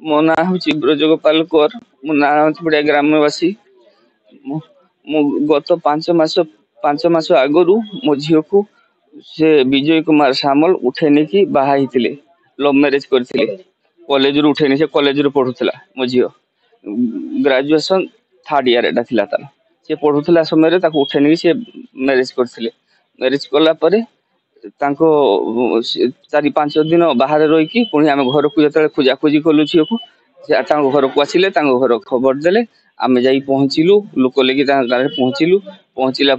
मो ना हूँ ब्रजगोपाल कौर। मो ना पड़िया ग्रामवासी। गत 5 मास आगु मो झील को से विजय कुमार सामल उठे कि बाहा लव मैरेज करते कॉलेज रू उठे से कॉलेज रू पढ़ुला मो झील ग्रेजुएशन 3rd ईयर एटा थिला तार से पढ़ुला समय उठे से मैरेज करते मैरेज कला 4-5 दिन बाहर रही पुणी आम घर को जो खोजाखोजी कलु झील को घर को आसिले घर खबर देले आम जा पहुँचलु लोक लेकिन पहुँचलु पहुँचला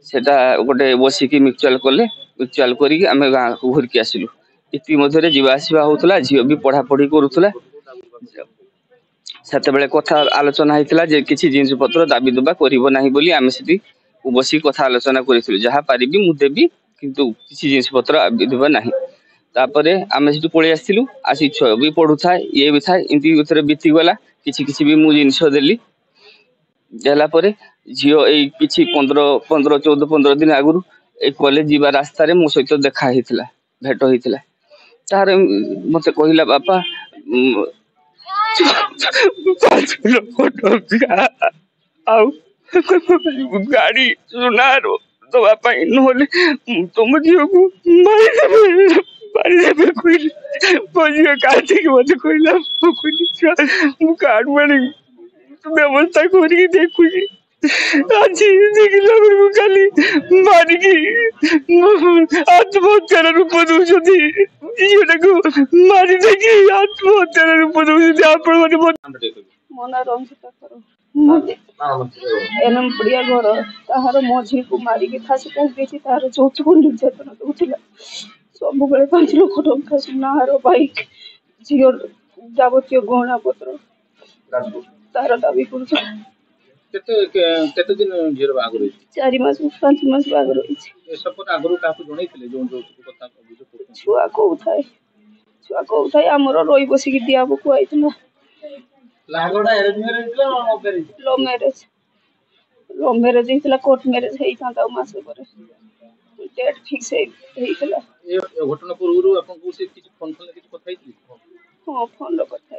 सेटा गोटे बसिकी म्यूचुआल कले म्यूचुआल करी आम गाँ को घूरिकी आसिलु इति मध्य जावासवा होता झील भी पढ़ापढ़ी करूला से कथा आलोचना होता किसी जिनस पत्र दाबी दुबा करना आम से बस कथा आलोचना करूँ जहाँ पारि मुझे देवी किंतु किसी जिनस पत्र दाबी दुबा ना तापर आम से पलि आसलु आसी छुआ भी पढ़ू था ये भी था इमती बीतीगला किसी भी मुझे जिनस देली देलापर झील यही किसी 15 दिन आगु कॉलेज जीवा रास्तार मो सहित देखा भेट होता तार मत कहला बापा 5 लक्ष टका गाड़ी सुनार दवाई ना तुम झील को मारिदेवे कहले मो झील काटिक मत कहला कार्ड मानी व्यवस्था करके देखुची आज देखला खाली मारिकी आत्महत्यार रूप दौरान झील को मारी देखी आत्महत्यार रूप दौरान मो ना रंजिता एनम पड़िया घर ताहार मो झी को मारिकी फांसी काटी तार यौतुक निर्यातना दूसरा सब 5 लाख टंका सुनार बाइक झील जावतीय गहना पत्र तार दाबी कर 4 मास 5 मास बाग रही छुआ कौए आमर रही बसिकी दियाबू कहुई लव मैरेज होता कोर्ट मैरेज होता मसे डेट फिक्स होता घटना पूर्व हाँ फोन कथा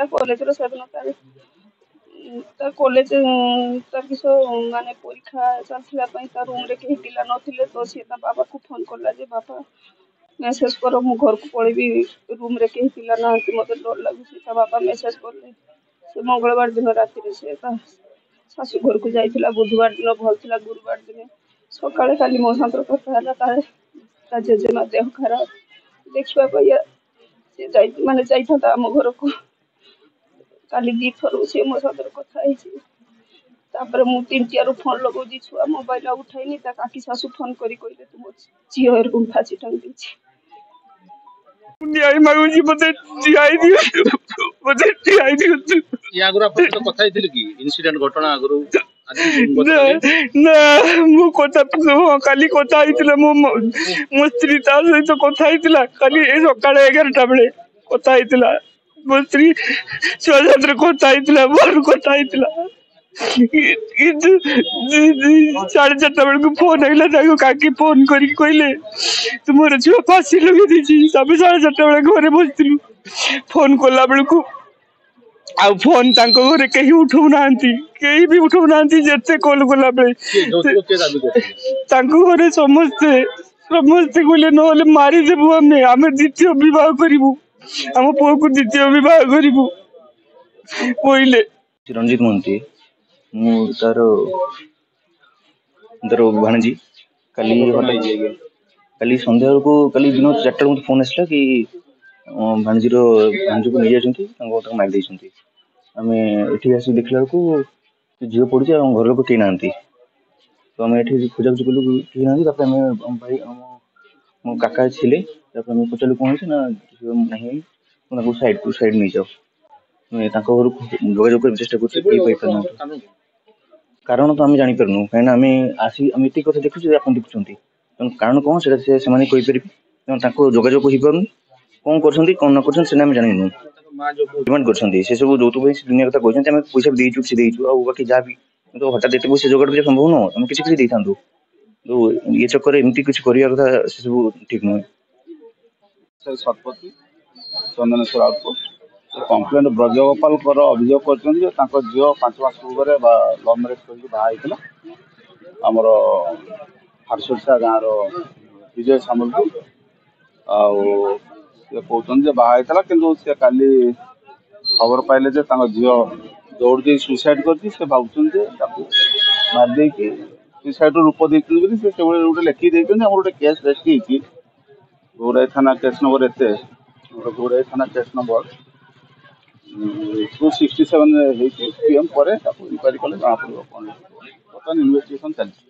कॉलेज स्वाधीनता कॉलेज तार किस माने परीक्षा चलता रूम रे कहीं पिला नथिले तो सी बाबा को फोन कला जे बाबा मेसेज कर मु घर को पळेबी रूम रे कहीं पिला ना मते डर लागुसी बाबा मेसेज करले से मंगलवार दिन राति से शाशु घर को जाइथिला बुधवार दिन भल थिला गुरुवार दिन सकाळे खाली मो संतर कथा हला ता जेजेमा देह खराब देखिबा भैया से जाई माने जाइथा आम घर को काली 2 थर से मो संतर कथा है तापर मु 3 फोन लगौजी छुआ मोबाइल उठाइनी ता काकी सासु फोन करी कहले तुम झील को फांसी टांग देछि न्याय मागुजी मते न्याय दियो या आगु अपन तो कथा हिथिल कि इंसिडेंट घटना आगु ना मु कथा काली कथा हिथिला मो स्त्री ता सहित कथा हिथिला काली ए सकाळे 11टा बेले कथा हिथिला मो स्त्री छुआ कथा हिथिला मोर कथा हिथिला 4:30 बेलू फोन आइला काकी फोन कर कहले तुम झील फांसी लगे देती 4:30 बेले घरे बसलु फोन कला बेलू आ फोन घरे कहीं उठाऊ ना कहीं भी उठाऊ ना जिते कॉल कला घरे समस्ते कहले ना मारिदेबू आम द्वितीय बह करूँ आम पुओ को द्वितीय बह करूँ कहले रंजित महंती तार भाणजी काली संध्या को काली दिन 4टा मत फोन आसला कि भाणजी को नहीं जाती मारि देती आम ये आस देखला को झील पड़ी घर लोग कहीं ना तो आम ये खोजाखोजी कलु कहीं ना भाई मो काका थे पचारू कौन है ना ना साइड नहीं जाओ घर जोगाजोग चेष्टा कर कारण तो आम जापारू कहीं आम आसी आम ये कथा देखुचे आप देखुं कारण कौन से जोगाजोग हो पार कौन कौन न कर जानू डिमांड कर सब जो दुनिया कथा कहते हैं पैसा भी देचु बाकी जहाँ भी तो हठात ये पैसा जोगाड़ करा संभव नुह आम किसी दे था तो ये चक्कर एमती कुछ कथा से सब ठीक नुहे शतपथी ଚନ୍ଦନେଶ୍ୱର ଆଉଟପୋଷ୍ଟ ସେ କମ୍ପ୍ଲେନ୍ ବ୍ରଜଗୋପାଲଙ୍କର ଅଭିଯୋଗ କରିଛନ୍ତି ଯେ ତାଙ୍କ ଝିଅ 5 ମାସ ପୂର୍ବରେ ଲଭ୍ ମ୍ୟାରେଜ୍ କରିକି ବାହା ହେଇଥିଲା ଆମର ହାରସୋରସା ଗାଁର ବିଜୟ ସାମଲକୁ। ଆଉ ସେ କହୁଛନ୍ତି ଯେ ବାହା ହେଇଥିଲା କିନ୍ତୁ ସେ କାଲି ଖବର ପାଇଲେ ଯେ ତାଙ୍କ ଝିଅ ଦୌଡ଼ି ଦେଇ ସୁଇସାଇଡ୍ କରିଛି। ସେ ଭାବୁଛନ୍ତି ଯେ ତାକୁ ମାରିଦେଇକି ସୁଇସାଇଡ୍ର ରୂପ ଦେଇଛନ୍ତି ବୋଲି ସେ ସେଭଳି ଗୋଟେ ଲେଖିକି ଦେଇଛନ୍ତି। ଆମର ଗୋଟେ କେସ୍ ରେଜିଷ୍ଟର ହେଇଛି ଗୌରାଇ ଥାନା କେସ୍ ନମ୍ବର ଏତେ ଗୌରାଇ ଥାନା କେସ୍ ନମ୍ବର 267 ହେଇଛି। PM ପରେ ତାକୁ ଇନକ୍ୱାରି କଲେ ଜଣାପଡ଼ିବ କ'ଣ ବର୍ତ୍ତମାନ ଇନଭେଷ୍ଟିଗେସନ୍ ଚାଲିଛି।